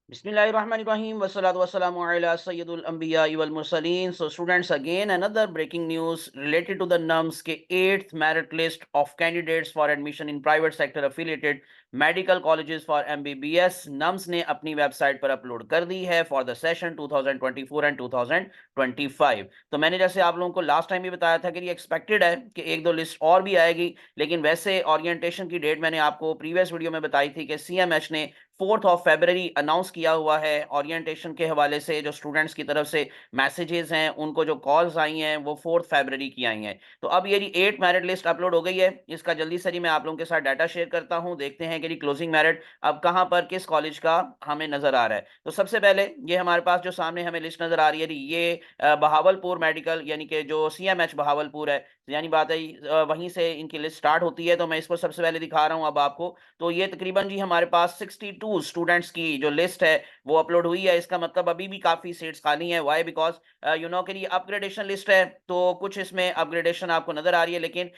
Bismillahirrahmanirrahim. Wassalatu wassalamu ala Sayyidul Anbiya wal Mursaleen. So, students, again another breaking news related to the NUMS के 8th merit list of candidates for admission in private sector affiliated medical colleges for MBBS. NUMS ने अपनी website पर upload कर दी है for the session 2024 and 2025. तो मैंने जैसे आप लोगों को लास्ट टाइम भी बताया था कि ये एक्सपेक्टेड है कि एक दो लिस्ट और भी आएगी, लेकिन वैसे ओरिएंटेशन की डेट मैंने आपको प्रीवियस वीडियो में बताई थी कि सीएमएच ने 4th ऑफ फरवरी अनाउंस किया हुआ है। ओरिएंटेशन के हवाले से जो स्टूडेंट्स की तरफ से मैसेजेस हैं, उनको जो कॉल्स आई हैं, वो 4th फरवरी की आई हैं। तो अब ये 8 मेरिट लिस्ट अपलोड हो गई है। इसका जल्दी से जी मैं आप लोगों के साथ डाटा शेयर करता हूं। देखते हैं कि क्लोजिंग मेरिट अब कहां पर किस कॉलेज का हमें नजर आ रहा है। तो सबसे पहले ये हमारे पास जो सामने हमें लिस्ट नजर आ रही है, ये बहावलपुर मेडिकल यानी कि जो सीएमएच बहावलपुर है, यानी बात है वहीं से इनकी लिस्ट स्टार्ट होती है। तो मैं इसको सबसे पहले दिखा रहा हूं अब आपको। तो ये तकरीबन जी हमारे पास 62 स्टूडेंट्स की जो लिस्ट है वो अपलोड हुई है। इसका मतलब अभी भी काफी सीट्स खाली हैं। व्हाई? बिकॉज यू नो कि ये अपग्रेडेशन लिस्ट है, तो कुछ इसमें अपग्रेडेशन आपको नजर आ रही है। लेकिन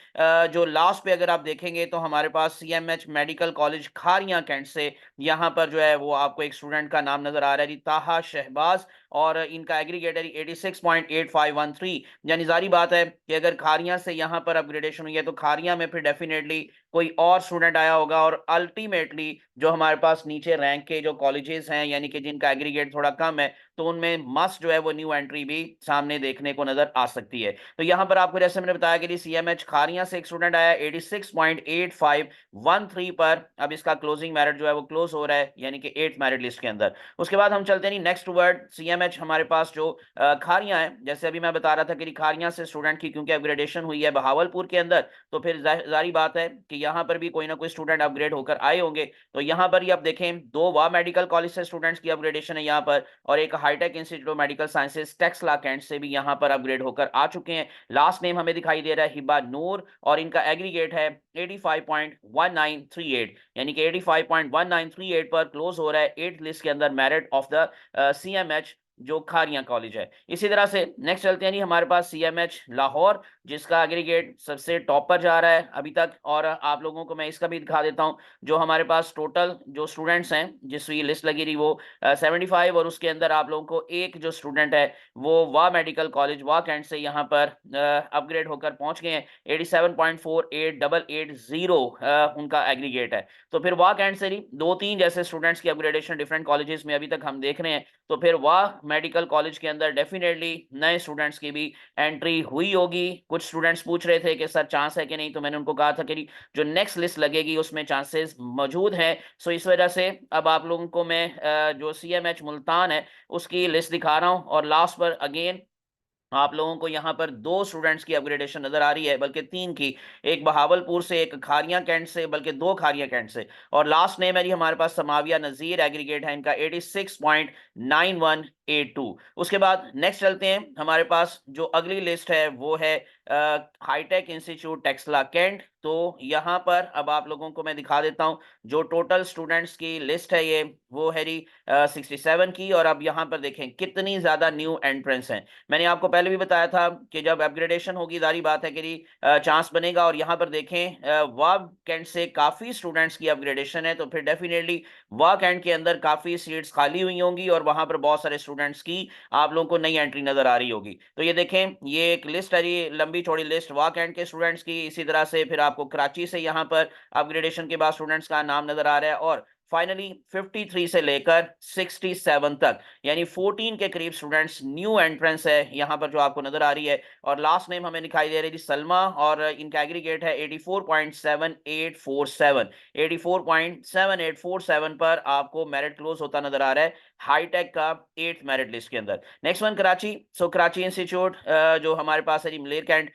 जो लास्ट पे अगर आप देखेंगे तो हमारे पास CMH medical college Khariyan cantt से यहाँ पर जो है वो आपको एक स्टूडेंट का नाम नजर आ रहा है जी, ताहा शहबाज, और इनका एग्रीगेटर 86.8513। यानी जारी बात है कि अगर खारियां से यहाँ पर अपग्रेडेशन हुई है तो खारियां में फिर डेफिनेटली कोई और स्टूडेंट आया होगा, और अल्टीमेटली जो हमारे पास नीचे रैंक के जो कॉलेजेस हैं यानी कि जिनका एग्रीगेट थोड़ा कम है, तो उनमें मस्ट जो है वो न्यू एंट्री भी सामने देखने को नजर आ सकती है। तो यहां पर आपको जैसे मैंने बताया कि सीएमएच खारियां से एक स्टूडेंट आया 86.8513 पर। अब इसका क्लोजिंग मेरिट जो है वो क्लोज हो रहा है यानी कि 8th मेरिट लिस्ट के अंदर। उसके बाद हम चलते हैं नेक्स्ट वर्ड सीएमएच हमारे पास जो खारियां है, जैसे अभी मैं बता रहा था कि खारियां से स्टूडेंट की क्योंकि अपग्रेडेशन हुई है बहावलपुर के अंदर, तो फिर जारी बात है कि यहाँ पर भी कोई ना कोई स्टूडेंट अपग्रेड होकर आए होंगे। तो यहाँ पर ही आप देखें, दो वाह मेडिकल कॉलेज से स्टूडेंट्स की अपग्रेडेशन है यहाँ पर, और एक hi tech institute of medical sciences Taxila Cantt से भी यहाँ पर अपग्रेड होकर आ चुके हैं। लास्ट नेम हमें दिखाई दे रहा है हिबा नूर, और इनका एग्रीगेट है 85.1938, यानी कि 85.1938 पर क्लोज हो रहा है 8th लिस्ट के अंदर मेरिट ऑफ द सीएमएच जो खारियां कॉलेज है। इसी तरह से नेक्स्ट चलते हैं जी हमारे पास सीएमएच लाहौर, जिसका एग्रीगेट सबसे टॉप पर जा रहा है अभी तक। और आप लोगों को मैं इसका भी दिखा देता हूं, जो हमारे पास टोटल जो स्टूडेंट्स हैं जिसकी लिस्ट लगी रही वो 75, और उसके अंदर आप लोगों को एक जो स्टूडेंट है वो वाह मेडिकल कॉलेज वाह कैंट से यहाँ पर अपग्रेड होकर पहुंच गए हैं। 87.488880 उनका एग्रीगेट है। तो फिर वाह कैंट से ही दो तीन जैसे स्टूडेंट्स की अपग्रेडेशन डिफरेंट कॉलेजेस में अभी तक हम देख रहे हैं। तो फिर वाह मेडिकल कॉलेज के अंदर डेफिनेटली नए स्टूडेंट्स की भी एंट्री हुई होगी। कुछ स्टूडेंट्स पूछ रहे थे कि सर चांस है कि नहीं, तो मैंने उनको कहा था कि जो नेक्स्ट लिस्ट लगेगी उसमें चांसेस मौजूद हैं। सो इस वजह से अब आप लोगों को मैं जो सीएमएच मुल्तान है उसकी लिस्ट दिखा रहा हूं। और लास्ट पर अगेन आप लोगों को यहाँ पर दो स्टूडेंट्स की अपग्रेडेशन नजर आ रही है, बल्कि तीन की, एक बहावलपुर से, एक खारियां कैंट से, बल्कि दो खारियां कैंट से। और लास्ट नेम है जी हमारे पास समाविया नजीर, एग्रीगेट है इनका 86.9182। उसके बाद नेक्स्ट चलते हैं, हमारे पास जो अगली लिस्ट है वो है हाईटेक इंस्टीट्यूट टेक्सला कैंट। तो यहाँ पर अब आप लोगों को मैं दिखा देता हूँ जो टोटल स्टूडेंट्स की लिस्ट है, ये वो है जी 67 की। और अब यहाँ पर देखें कितनी ज्यादा न्यू एंट्रेंस हैं। मैंने आपको पहले भी बताया था कि जब अपग्रेडेशन होगी जारी बात है कि चांस बनेगा। और यहाँ पर देखें वाह कैंट से काफी स्टूडेंट्स की अपग्रेडेशन है, तो फिर डेफिनेटली वाह कैंट के अंदर काफी सीट्स खाली हुई होंगी और वहां पर बहुत सारे स्टूडेंट्स की आप लोगों को नई एंट्री नजर आ रही होगी। तो ये देखें, ये एक लिस्ट है, ये लंबी चौड़ी लिस्ट वाह कैंट के स्टूडेंट्स की। इसी तरह से फिर आपको कराची से यहाँ पर अपग्रेडेशन के बाद स्टूडेंट्स का नाम नजर आ रहा है। और फाइनली 53 से लेकर 67 तक, यानी 14 के करीब स्टूडेंट्स न्यू एंट्रेंस है यहाँ पर जो आपको नजर आ रही है। और लास्ट नेम हमें दिखाई दे रही है सलमा, और इनका एग्रीगेट है 84.7847। 84.7847 पर आपको मेरिट क्लोज होता नजर आ रहा है हाईटेक का 8th मेरिट लिस्ट के अंदर। Next one Karachi. So Karachi institute जो हमारे पास है मलेर कैंट,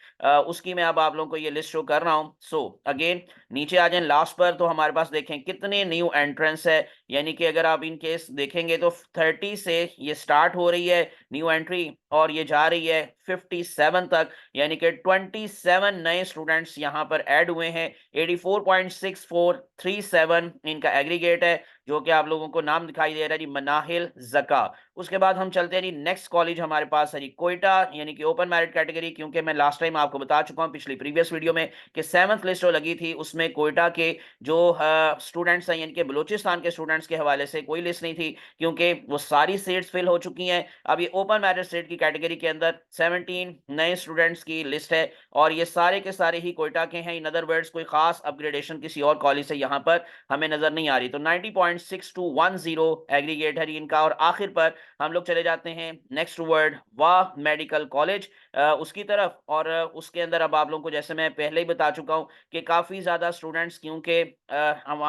उसकी मैं अब आप लोगों को ये लिस्ट शो कर रहा हूँ। सो अगेन नीचे आ जाए लास्ट पर, तो हमारे पास देखें कितने न्यू एंट्रेंस है। यानी कि अगर आप इन केस देखेंगे तो 30 से ये स्टार्ट हो रही है न्यू एंट्री, और ये जा रही है 57 तक, यानी कि 27 नए स्टूडेंट्स यहाँ पर ऐड हुए हैं। 84.6437 इनका एग्रीगेट है। जो कि आप लोगों को नाम दिखाई दे रहा है जी, मनाहिल ज़का। उसके बाद हम चलते हैं जी नेक्स्ट कॉलेज हमारे पास है जी कोयटा, यानी कि ओपन मेरिट कैटेगरी, क्योंकि मैं लास्ट टाइम आपको बता चुका हूं पिछली प्रीवियस वीडियो में कि 7th लिस्ट जो लगी थी उसमें कोयटा के जो स्टूडेंट्स हैं, यानी कि बलूचिस्तान के स्टूडेंट्स के हवाले से कोई लिस्ट नहीं थी, क्योंकि वो सारी सीट्स फिल हो चुकी हैं। अब ये ओपन मेरिट सीट की कैटेगरी के अंदर 17 नए स्टूडेंट्स की लिस्ट है, और ये सारे के सारे ही कोयटा के हैं। इन अदर वर्ड्स कोई खास अपग्रेडेशन किसी और कॉलेज से यहाँ पर हमें नजर नहीं आ रही। तो 90.6210 एग्रीगेट है इनका। और आखिर पर हम लोग चले जाते हैं नेक्स्ट वर्ड वाह मेडिकल कॉलेज उसकी तरफ। और उसके अंदर अब आप लोगों को, जैसे मैं पहले ही बता चुका हूं, कि काफी ज्यादा स्टूडेंट्स क्योंकि हम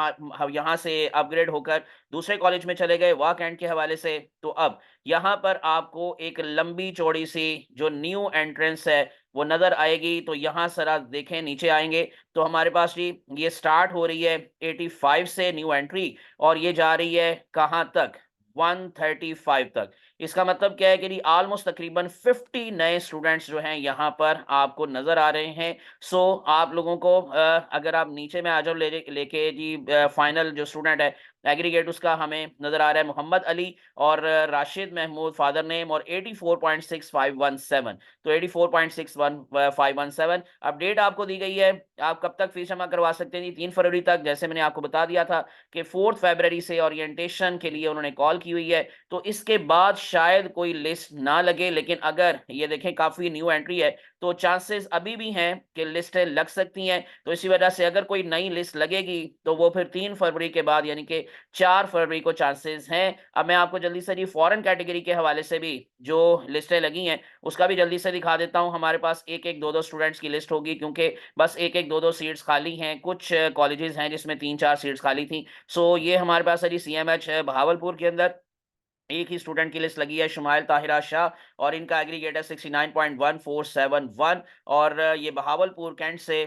यहाँ से अपग्रेड होकर दूसरे कॉलेज में चले गए वाह कैंट के हवाले से, तो अब यहाँ पर आपको एक लंबी चौड़ी सी जो न्यू एंट्रेंस है वो नजर आएगी। तो यहाँ सर देखें, नीचे आएंगे तो हमारे पास जी ये स्टार्ट हो रही है 85 से न्यू एंट्री, और ये जा रही है कहाँ तक, 135 तक। इसका मतलब क्या है कि ऑलमोस्ट तकरीबन 50 नए स्टूडेंट्स जो हैं यहाँ पर आपको नजर आ रहे हैं। सो आप लोगों को अगर आप नीचे में आ जाओ लेके जी, फाइनल जो स्टूडेंट है एग्रीगेट उसका हमें नजर आ रहा है मोहम्मद अली और राशिद महमूद फादर नेम, और 84.6517। तो 84.61517 अपडेट आपको दी गई है। आप कब तक फीस जमा करवा सकते हैं जी, 3 फरवरी तक। जैसे मैंने आपको बता दिया था कि 4 फरवरी से ओरिएंटेशन के लिए उन्होंने कॉल की हुई है, तो इसके बाद शायद कोई लिस्ट ना लगे। लेकिन अगर ये देखें काफी न्यू एंट्री है तो चांसेस अभी भी हैं कि लिस्टें लग सकती हैं। तो इसी वजह से अगर कोई नई लिस्ट लगेगी तो वो फिर 3 फरवरी के बाद यानी कि 4 फरवरी को चांसेस हैं। अब मैं आपको जल्दी से जी फॉरेन कैटेगरी के हवाले से भी जो लिस्टें लगी हैं उसका भी जल्दी से दिखा देता हूं। हमारे पास एक एक दो दो स्टूडेंट्स की लिस्ट होगी, क्योंकि बस एक एक दो दो सीट्स खाली हैं। कुछ कॉलेजेस हैं जिसमें 3-4 सीट्स खाली थी। सो ये हमारे पास है जी CMH बहावलपुर के अंदर एक ही स्टूडेंट की लिस्ट लगी है, शुमाइल ताहिरा शाह, और इनका एग्रीगेट है 69.1471। और ये बहावलपुर कैंट से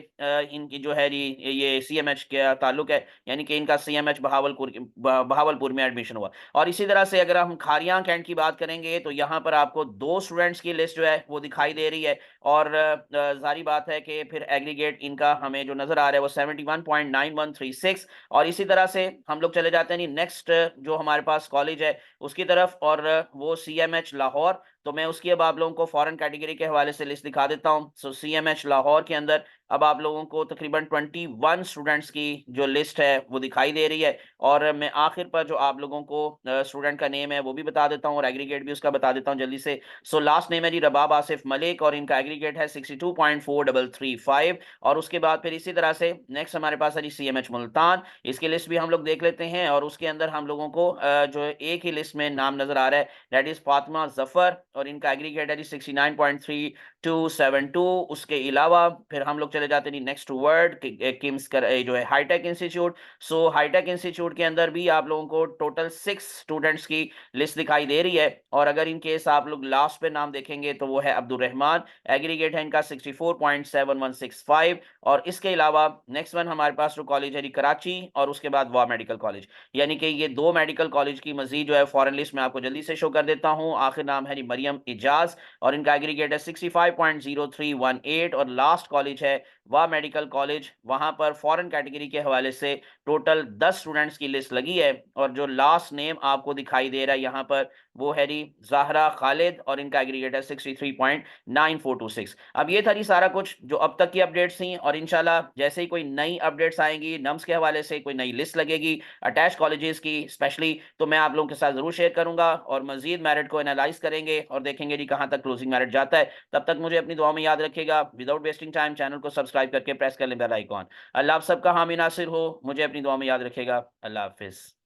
इनकी जो है जी ये CMH का ताल्लुक है, यानी कि इनका CMH बहावलपुर में एडमिशन हुआ। और इसी तरह से अगर हम खारियां कैंट की बात करेंगे तो यहाँ पर आपको 2 स्टूडेंट्स की लिस्ट जो है वो दिखाई दे रही है। और जारी बात है कि फिर एग्रीगेट इनका हमें जो नजर आ रहा है वो 71.9136। और इसी तरह से हम लोग चले जाते हैं नेक्स्ट जो हमारे पास कॉलेज है उसकी तरफ, और वो CMH लाहौर। तो मैं उसकी अब आप लोगों को फॉरेन कैटेगरी के हवाले से लिस्ट दिखा देता हूं। सो CMH लाहौर के अंदर अब आप लोगों को तकरीबन 21 स्टूडेंट्स की जो लिस्ट है वो दिखाई दे रही है। और मैं आखिर पर जो आप लोगों को स्टूडेंट का नेम है वो भी बता देता हूं और एग्रीगेट भी उसका बता देता हूं जल्दी से। सो लास्ट नेम है जी रबाब आसिफ मलिक, और इनका एग्रीगेट है 62.4335। और उसके बाद फिर इसी तरह से नेक्स्ट हमारे पास है जी CMH मुल्तान। इसकी लिस्ट भी हम लोग देख लेते हैं, और उसके अंदर हम लोगों को जो एक ही लिस्ट में नाम नजर आ रहा है, दैट इज फातिमा जफर, और इनका एग्रीगेट है जी 69.3272। उसके अलावा फिर हम लोग चले जाते हैं नेक्स्ट वर्ड किम्स जो है हाईटेक इंस्टीट्यूट। सो हाईटेक इंस्टीट्यूट के अंदर भी आप लोगों को टोटल 6 स्टूडेंट्स की लिस्ट दिखाई दे रही है। और अगर इन केस आप लोग लास्ट पे नाम देखेंगे तो वो है अब्दुल रहमान, एग्रीगेट है इनका 64.7165। और इसके अलावा नेक्स्ट वन हमारे पास जो कॉलेज है जी कराची, और उसके बाद वाह मेडिकल कॉलेज। यानी कि ये 2 मेडिकल कॉलेज की मजीद जो है फॉरेन लिस्ट में आपको जल्दी से शो कर देता हूं। आखिर नाम है जी मरियम इजाज, और इनका एग्रीगेट है 65.0318। और लास्ट कॉलेज है वाह मेडिकल कॉलेज, वहां पर फॉरेन कैटेगरी के हवाले से टोटल 10 स्टूडेंट्स की लिस्ट लगी है। और जो लास्ट नेम आपको दिखाई दे रहा है यहाँ पर वो है जी ज़ाहरा खालिद, और इनका एग्रीगेट है 63.9426। अब ये था जी सारा कुछ जो अब तक की अपडेट्स थी, और इंशाल्लाह जैसे ही कोई नई अपडेट्स आएंगी नम्स के हवाले से, कोई नई लिस्ट लगेगी अटैच कॉलेजेस की स्पेशली, तो मैं आप लोगों के साथ जरूर शेयर करूंगा, और मजीद मेरिट को एनालाइज करेंगे और देखेंगे जी कहां तक क्लोजिंग मेरिट जाता है। तब तक मुझे अपनी दुआ में याद रखिएगा। विदाउट वेस्टिंग टाइम चैनल को सब्सक्राइब करके प्रेस कर लें बेल आइकॉन। अल्लाह आप सबका हामी नासिर हो, मुझे अपनी दुआ में याद रखिएगा। अल्लाह हाफिज।